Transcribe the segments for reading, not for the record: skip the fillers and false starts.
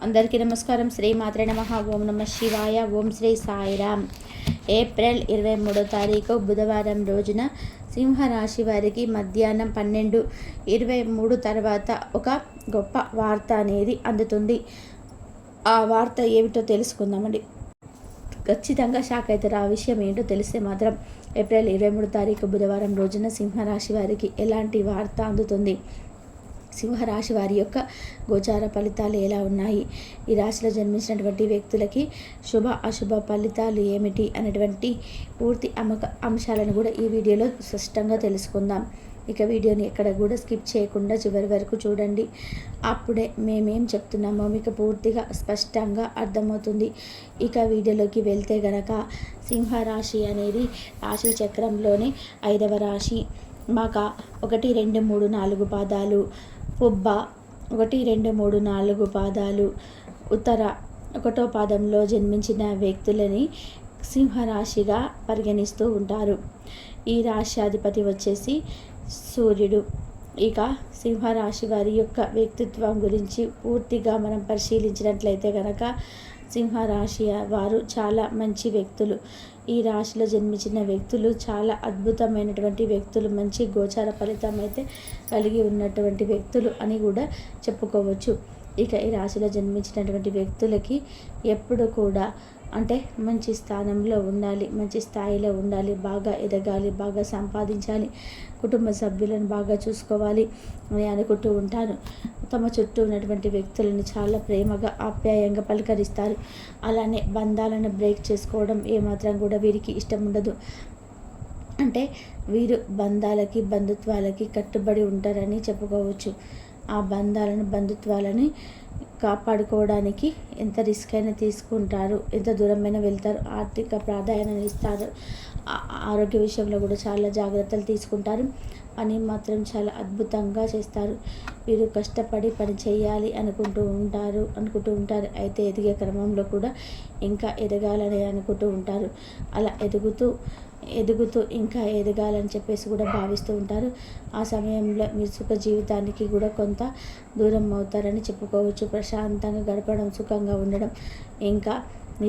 అందరికీ నమస్కారం. శ్రీ మాత్రే నమః. ఓం నమః శివాయ. ఓం శ్రీ సాయిరామ్. ఏప్రిల్ 23వ తారీఖు బుధవారం రోజున సింహరాశి వారికి మధ్యాహ్నం 12:23 తర్వాత ఒక గొప్ప వార్త అనేది అందుతుంది. ఆ వార్త ఏమిటో తెలుసుకుందామండి. ఖచ్చితంగా షాక్ అవుతారు. ఆ విషయం ఏంటో తెలిస్తే మాత్రం ఏప్రిల్ 23 తారీఖు బుధవారం రోజున సింహరాశి వారికి ఎలాంటి వార్త అందుతుంది, సింహరాశి వారి యొక్క గోచార ఫలితాలు ఎలా ఉన్నాయి, ఈ రాశిలో జన్మించినటువంటి వ్యక్తులకి శుభ అశుభ ఫలితాలు ఏమిటి అనేటువంటి పూర్తి అంశాలను కూడా ఈ వీడియోలో స్పష్టంగా తెలుసుకుందాం. ఇక వీడియోని ఎక్కడ కూడా స్కిప్ చేయకుండా చివరి వరకు చూడండి. అప్పుడే మేమేం చెప్తున్నామో మీకు పూర్తిగా స్పష్టంగా అర్థమవుతుంది. ఇక వీడియోలోకి వెళ్తే గనక సింహరాశి అనేది రాశి చక్రంలోని 5వ రాశి. మక 1, 2, 3, 4 పాదాలు, పుబ్బ 1, 2, 3, 4 పాదాలు, ఉత్తర 1వ పాదంలో జన్మించిన వ్యక్తులని సింహరాశిగా పరిగణిస్తూ ఉంటారు. ఈ రాశి అధిపతి వచ్చేసి సూర్యుడు. ఇక సింహరాశి వారి యొక్క వ్యక్తిత్వం గురించి పూర్తిగా మనం పరిశీలించినట్లయితే కనుక సింహరాశి వారు చాలా మంచి వ్యక్తులు. ఈ రాశిలో జన్మించిన వ్యక్తులు చాలా అద్భుతమైనటువంటి వ్యక్తులు, మంచి గోచార ఫలితం అయితే కలిగి ఉన్నటువంటి వ్యక్తులు అని కూడా చెప్పుకోవచ్చు. ఇక ఈ రాశిలో జన్మించినటువంటి వ్యక్తులకి ఎప్పుడు కూడా అంటే మంచి స్థానంలో ఉండాలి, మంచి స్థాయిలో ఉండాలి, బాగా ఎదగాలి, బాగా సంపాదించాలి, కుటుంబ సభ్యులను బాగా చూసుకోవాలి అని అనుకుంటూ ఉంటాను. తమ చుట్టూ ఉన్నటువంటి వ్యక్తులను చాలా ప్రేమగా ఆప్యాయంగా పలకరిస్తారు. అలానే బంధాలను బ్రేక్ చేసుకోవడం ఏమాత్రం కూడా వీరికి ఇష్టం ఉండదు. అంటే వీరు బంధాలకి బంధుత్వాలకి కట్టుబడి ఉంటారని చెప్పుకోవచ్చు. ఆ బంధాలను బంధుత్వాలని కాపాడుకోవడానికి ఎంత రిస్క్ అయినా తీసుకుంటారు, ఎంత దూరమైనా వెళ్తారు, ఆర్థిక ప్రాధాన్యత ఇస్తారు, ఆరోగ్య విషయంలో కూడా చాలా జాగ్రత్తలు తీసుకుంటారు, పని మాత్రం చాలా అద్భుతంగా చేస్తారు. వీరు కష్టపడి పని చేయాలి అనుకుంటూ ఉంటారు. అయితే ఎదిగే క్రమంలో కూడా ఇంకా ఎదగాలని అనుకుంటూ ఉంటారు. అలా ఎదుగుతూ ఇంకా ఎదగాలని చెప్పేసి కూడా భావిస్తూ ఉంటారు. ఆ సమయంలో మీ సుఖ జీవితానికి కూడా కొంత దూరం అవుతారని చెప్పుకోవచ్చు. ప్రశాంతంగా గడపడం, సుఖంగా ఉండడం, ఇంకా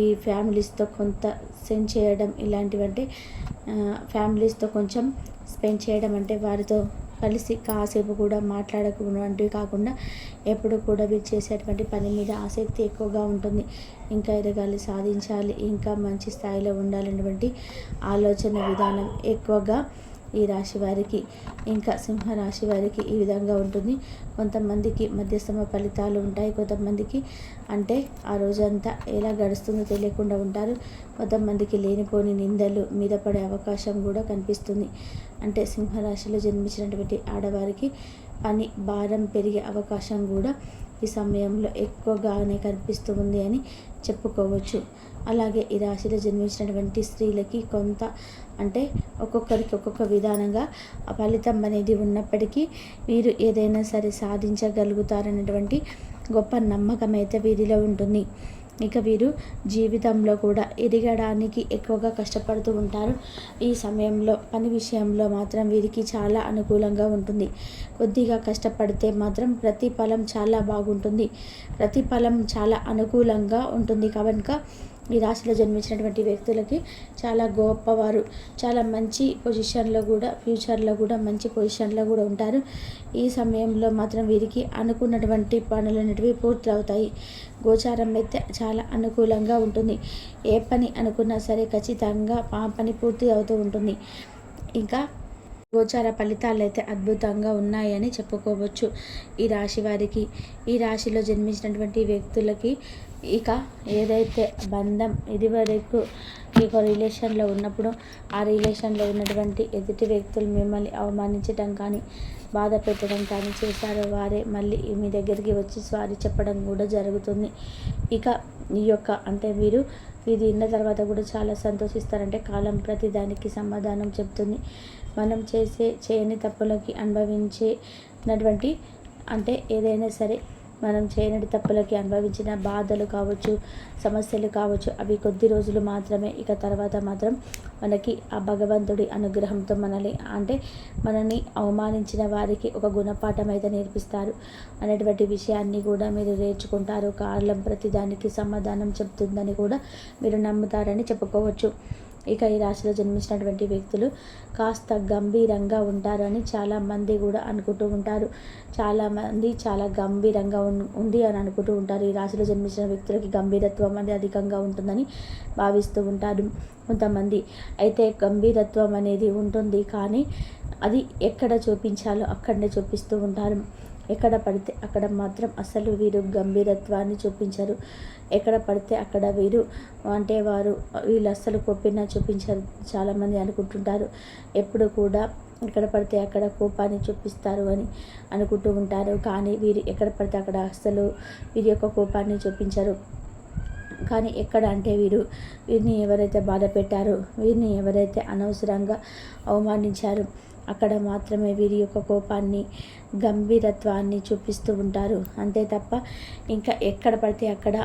ఈ ఫ్యామిలీస్తో కొంత స్పెండ్ చేయడం, ఇలాంటివంటే ఫ్యామిలీస్తో కొంచెం స్పెండ్ చేయడం అంటే వారితో కలిసి కాసేపు కూడా మాట్లాడకుండాంటివి కాకుండా ఎప్పుడు కూడా వీరు చేసేటువంటి పని మీద ఆసక్తి ఎక్కువగా ఉంటుంది. ఇంకా ఎదగాలి, సాధించాలి, ఇంకా మంచి స్థాయిలో ఉండాలనేటువంటి ఆలోచన విధానం ఎక్కువగా ఈ రాశి వారికి, ఇంకా సింహరాశి వారికి ఈ విధంగా ఉంటుంది. కొంతమందికి మధ్యస్థమ ఫలితాలు ఉంటాయి, కొంతమందికి అంటే ఆ రోజంతా ఎలా గడుస్తుందో తెలియకుండా ఉంటారు, కొంతమందికి లేనిపోని నిందలు మీద పడే అవకాశం కూడా కనిపిస్తుంది. అంటే సింహరాశిలో జన్మించినటువంటి ఆడవారికి పని భారం పెరిగే అవకాశం కూడా ఈ సమయంలో ఎక్కువగానే కనిపిస్తూ ఉంది అని చెప్పుకోవచ్చు. అలాగే ఈ రాశిలో జన్మించినటువంటి స్త్రీలకి కొంత అంటే ఒక్కొక్కరికి ఒక్కొక్క విధానంగా ఆ ఫలితం అనేది ఉన్నప్పటికీ వీరు ఏదైనా సరే సాధించగలుగుతారనేటువంటి గొప్ప నమ్మకం అయితే వీరిలో ఉంటుంది. ఇక వీరు జీవితంలో కూడా ఎదగడానికి ఎక్కువగా కష్టపడుతూ ఉంటారు. ఈ సమయంలో పని విషయంలో మాత్రం వీరికి చాలా అనుకూలంగా ఉంటుంది. కొద్దిగా కష్టపడితే మాత్రం ప్రతిఫలం చాలా బాగుంటుంది, ప్రతిఫలం చాలా అనుకూలంగా ఉంటుంది. కనుక ఈ రాశిలో జన్మించినటువంటి వ్యక్తులకి చాలా గొప్పవారు, చాలా మంచి పొజిషన్లో కూడా ఫ్యూచర్లో కూడా మంచి పొజిషన్లో కూడా ఉంటారు. ఈ సమయంలో మాత్రం వీరికి అనుకున్నటువంటి పనులు అనేటివి పూర్తి అవుతాయి. గోచారం అయితే చాలా అనుకూలంగా ఉంటుంది. ఏ పని అనుకున్నా సరే ఖచ్చితంగా ఆ పని పూర్తి అవుతూ ఉంటుంది. ఇంకా గోచార ఫలితాలు అయితే అద్భుతంగా ఉన్నాయని చెప్పుకోవచ్చు. ఈ రాశి వారికి, ఈ రాశిలో జన్మించినటువంటి వ్యక్తులకి ఇక ఏదైతే బంధం ఇదివరకు ఒక రిలేషన్లో ఉన్నప్పుడు ఆ రిలేషన్లో ఉన్నటువంటి ఎదుటి వ్యక్తులు మిమ్మల్ని అవమానించడం కానీ బాధ పెట్టడం కానీ చేశారో వారే మళ్ళీ మీ దగ్గరికి వచ్చి సారీ చెప్పడం కూడా జరుగుతుంది. ఇక ఈ యొక్క అంటే మీరు ఇది విన్న తర్వాత కూడా చాలా సంతోషిస్తారంటే కాలం ప్రతి దానికి సమాధానం చెప్తుంది. మనం చేయని తప్పులకి అనుభవించేటువంటి అంటే ఏదైనా సరే మనం చేయని తప్పులకి అనుభవించిన బాధలు కావచ్చు, సమస్యలు కావచ్చు, అవి కొద్ది రోజులు మాత్రమే. ఇక తర్వాత మాత్రం మనకి ఆ భగవంతుడి అనుగ్రహంతో మనల్ని అవమానించిన వారికి ఒక గుణపాఠం అయితే నేర్పిస్తారు అనేటువంటి విషయాన్ని కూడా మీరు నేర్చుకుంటారు. కాలం ప్రతిదానికి సమాధానం చెప్తుందని కూడా మీరు నమ్ముతారని చెప్పుకోవచ్చు. ఇక ఈ రాశిలో జన్మించినటువంటి వ్యక్తులు కాస్త గంభీరంగా ఉంటారని చాలామంది కూడా అనుకుంటూ ఉంటారు. చాలామంది చాలా గంభీరంగా ఉంది అని అనుకుంటూ ఉంటారు. ఈ రాశిలో జన్మించిన వ్యక్తులకి గంభీరత్వం అనేది అధికంగా ఉంటుందని భావిస్తూ ఉంటారు కొంతమంది. అయితే గంభీరత్వం అనేది ఉంటుంది, కానీ అది ఎక్కడ చూపించాలో అక్కడనే చూపిస్తూ ఉంటారు. ఎక్కడ పడితే అక్కడ మాత్రం అసలు వీరు గంభీరత్వాన్ని చూపించరు. ఎక్కడ పడితే అక్కడ వీళ్ళు అస్సలు కోపిన చూపించరు చాలామంది అనుకుంటుంటారు. ఎప్పుడు కూడా ఎక్కడ పడితే అక్కడ కోపాన్ని చూపిస్తారు అని అనుకుంటూ ఉంటారు. కానీ వీరు ఎక్కడ పడితే అక్కడ అస్సలు వీరి యొక్క కోపాన్ని చూపించరు. కానీ ఎక్కడ అంటే వీరిని ఎవరైతే బాధ పెట్టారో, వీరిని ఎవరైతే అనవసరంగా అవమానించారో అక్కడ మాత్రమే వీరి యొక్క కోపాన్ని, గంభీరత్వాన్ని చూపిస్తూ ఉంటారు. అంతే తప్ప ఇంకా ఎక్కడ పడితే అక్కడ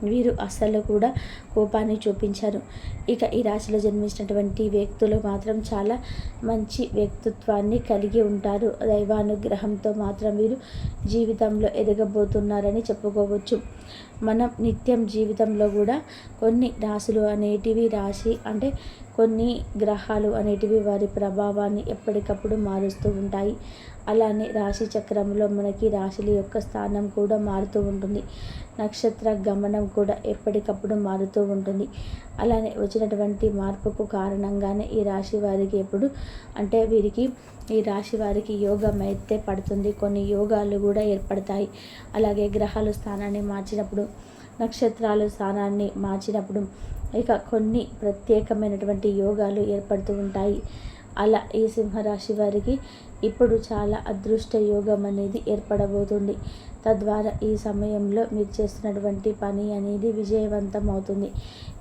వీరు అస్సలు కూడా కోపాన్ని చూపించరు. ఇక ఈ రాశిలో జన్మించినటువంటి వ్యక్తులు మాత్రం చాలా మంచి వ్యక్తిత్వాన్ని కలిగి ఉంటారు. దైవానుగ్రహంతో మాత్రం వీరు జీవితంలో ఎదగబోతున్నారని చెప్పుకోవచ్చు. మనం నిత్యం జీవితంలో కూడా కొన్ని రాశులు అనేటివి కొన్ని గ్రహాలు అనేటివి వారి ప్రభావాన్ని ఎప్పటికప్పుడు మారుస్తూ ఉంటాయి. అలానే రాశి చక్రంలో మనకి రాశుల యొక్క స్థానం కూడా మారుతూ ఉంటుంది. నక్షత్ర గమనం కూడా ఎప్పటికప్పుడు మారుతూ ఉంటుంది. అలానే వచ్చినటువంటి మార్పుకు కారణంగానే ఈ రాశి వారికి ఈ రాశి వారికి యోగం అయితే పడుతుంది. కొన్ని యోగాలు కూడా ఏర్పడతాయి. అలాగే గ్రహాలు స్థానాన్ని మార్చినప్పుడు, నక్షత్రాలు స్థానాన్ని మార్చినప్పుడు ఇక కొన్ని ప్రత్యేకమైనటువంటి యోగాలు ఏర్పడుతూ ఉంటాయి. అలా ఈ సింహరాశి వారికి ఇప్పుడు చాలా అదృష్ట యోగం అనేది ఏర్పడబోతుంది. తద్వారా ఈ సమయంలో మీరు చేస్తున్నటువంటి పని అనేది విజయవంతం అవుతుంది.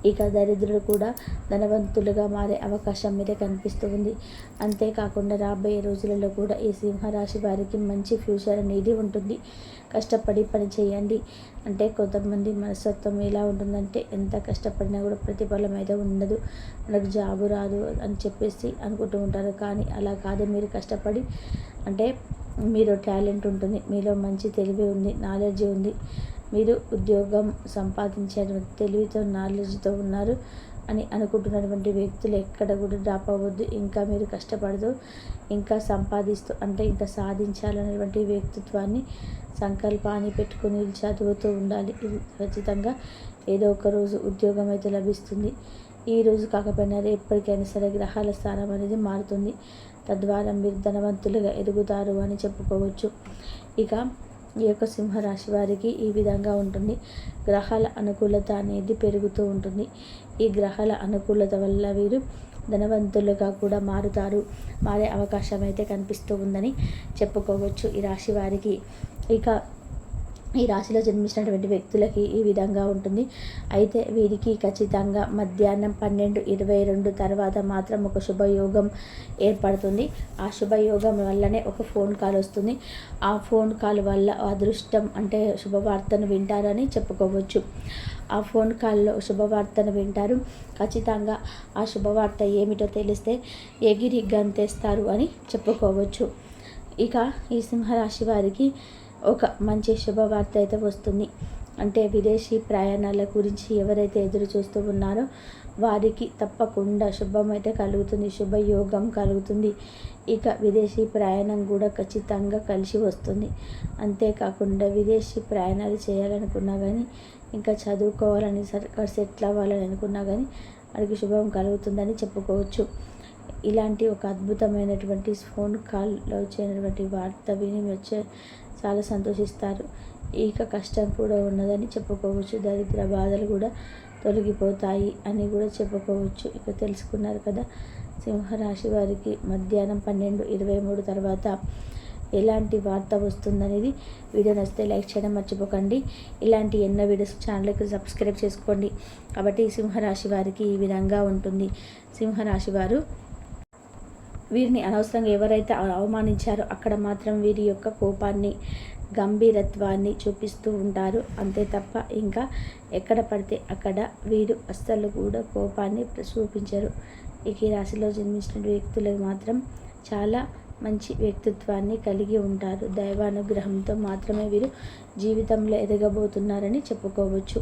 ఇక దరిద్రులు కూడా ధనవంతులుగా మారే అవకాశం మీదే కనిపిస్తూ ఉంది. అంతేకాకుండా రాబోయే రోజులలో కూడా ఈ సింహరాశి వారికి మంచి ఫ్యూచర్ అనేది ఉంటుంది. కష్టపడి పని చేయండి. కొంతమంది మనస్తత్వం ఎలా ఉంటుందంటే, ఎంత కష్టపడినా కూడా ప్రతిఫలం అయితే ఉండదు, మనకు జాబు రాదు అని చెప్పేసి అనుకుంటూ ఉంటారు. కానీ అలా కాదు. మీరు కష్టపడి మీరు టాలెంట్ ఉంటుంది, మీలో మంచి తెలివి ఉంది, నాలెడ్జ్ ఉంది, మీరు ఉద్యోగం సంపాదించే తెలివితో, నాలెడ్జ్తో ఉన్నారు అని అనుకుంటున్నటువంటి వ్యక్తులు ఎక్కడ కూడా డ్రాప్ అవ్వద్దు. ఇంకా మీరు కష్టపడుతూ, ఇంకా సంపాదిస్తూ ఇంకా సాధించాలనేటువంటి వ్యక్తిత్వాన్ని, సంకల్పాన్ని పెట్టుకుని చదువుతూ ఉండాలి. ఇది ఖచ్చితంగా ఏదో ఒక రోజు ఉద్యోగం అయితే లభిస్తుంది. ఈ రోజు కాకపోయినా ఎప్పటికైనా సరే గ్రహాల స్థానం అనేది మారుతుంది. తద్వారా మీరు ధనవంతులుగా ఎదుగుతారు అని చెప్పుకోవచ్చు. ఇక ఈ యొక్క సింహరాశి వారికి ఈ విధంగా ఉంటుంది. గ్రహాల అనుకూలత అనేది పెరుగుతూ ఉంటుంది. ఈ గ్రహాల అనుకూలత వల్ల వీరు ధనవంతులుగా కూడా మారే అవకాశం అయితే కనిపిస్తూ ఉందని చెప్పుకోవచ్చు ఈ రాశి వారికి. ఇక ఈ రాశిలో జన్మించినటువంటి వ్యక్తులకి ఈ విధంగా ఉంటుంది. అయితే వీరికి ఖచ్చితంగా మధ్యాహ్నం 12:22 తర్వాత మాత్రం ఒక శుభయోగం ఏర్పడుతుంది. ఆ శుభయోగం వల్లనే ఒక ఫోన్ కాల్ వస్తుంది. ఆ ఫోన్ కాల్ వల్ల అదృష్టం శుభవార్తను వింటారని చెప్పుకోవచ్చు. ఆ ఫోన్ కాల్లో శుభవార్తను వింటారు. ఖచ్చితంగా ఆ శుభవార్త ఏమిటో తెలిస్తే ఎగిరి గంతేస్తారు అని చెప్పుకోవచ్చు. ఇక ఈ సింహరాశి వారికి ఒక మంచి శుభవార్త అయితే వస్తుంది. విదేశీ ప్రయాణాల గురించి ఎవరైతే ఎదురు చూస్తూ ఉన్నారో వారికి తప్పకుండా శుభం అయితే కలుగుతుంది, శుభయోగం కలుగుతుంది. ఇక విదేశీ ప్రయాణం కూడా ఖచ్చితంగా కలిసి వస్తుంది. అంతేకాకుండా విదేశీ ప్రయాణాలు చేయాలనుకున్నా కానీ, ఇంకా చదువుకోవాలని, సెటిల్ అవ్వాలని అనుకున్నా కానీ వారికి శుభం కలుగుతుందని చెప్పుకోవచ్చు. ఇలాంటి ఒక అద్భుతమైనటువంటి ఫోన్ కాల్లో వచ్చినటువంటి వార్త విని చాలా సంతోషిస్తారు. ఇక కష్టం కూడా ఉన్నదని చెప్పుకోవచ్చు. దరిద్ర బాధలు కూడా తొలగిపోతాయి అని కూడా చెప్పుకోవచ్చు. ఇక తెలుసుకున్నారు కదా సింహరాశి వారికి మధ్యాహ్నం 12:23 తర్వాత ఎలాంటి వార్త వస్తుందనేది. వీడియో నచ్చితే లైక్ చేయడం మర్చిపోకండి. ఇలాంటి ఎన్నో వీడియోస్ ఛానల్కి సబ్స్క్రైబ్ చేసుకోండి. కాబట్టి సింహరాశి వారికి ఈ విధంగా ఉంటుంది. సింహరాశి వారు వీరిని అనవసరంగా ఎవరైతే అవమానించారో అక్కడ మాత్రం వీరి యొక్క కోపాన్ని, గంభీరత్వాన్ని చూపిస్తూ ఉంటారు. అంతే తప్ప ఇంకా ఎక్కడ పడితే అక్కడ వీరు అస్సలు కూడా కోపాన్ని చూపించరు. ఇక ఈ రాశిలో జన్మించిన వ్యక్తులు మాత్రం చాలా మంచి వ్యక్తిత్వాన్ని కలిగి ఉంటారు. దైవానుగ్రహంతో మాత్రమే వీరు జీవితంలో ఎదగబోతున్నారని చెప్పుకోవచ్చు.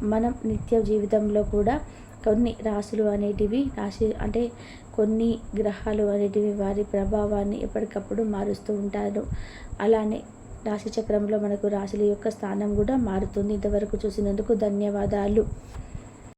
మనం నిత్య జీవితంలో కూడా కొన్ని రాశులు అనేటివి కొన్ని గ్రహాలు అనేటివి వారి ప్రభావాన్ని ఎప్పటికప్పుడు మారుస్తూ ఉంటారు. అలానే రాశి చక్రంలో మనకు రాశుల యొక్క స్థానం కూడా మారుతుంది. ఇంతవరకు చూసినందుకు ధన్యవాదాలు.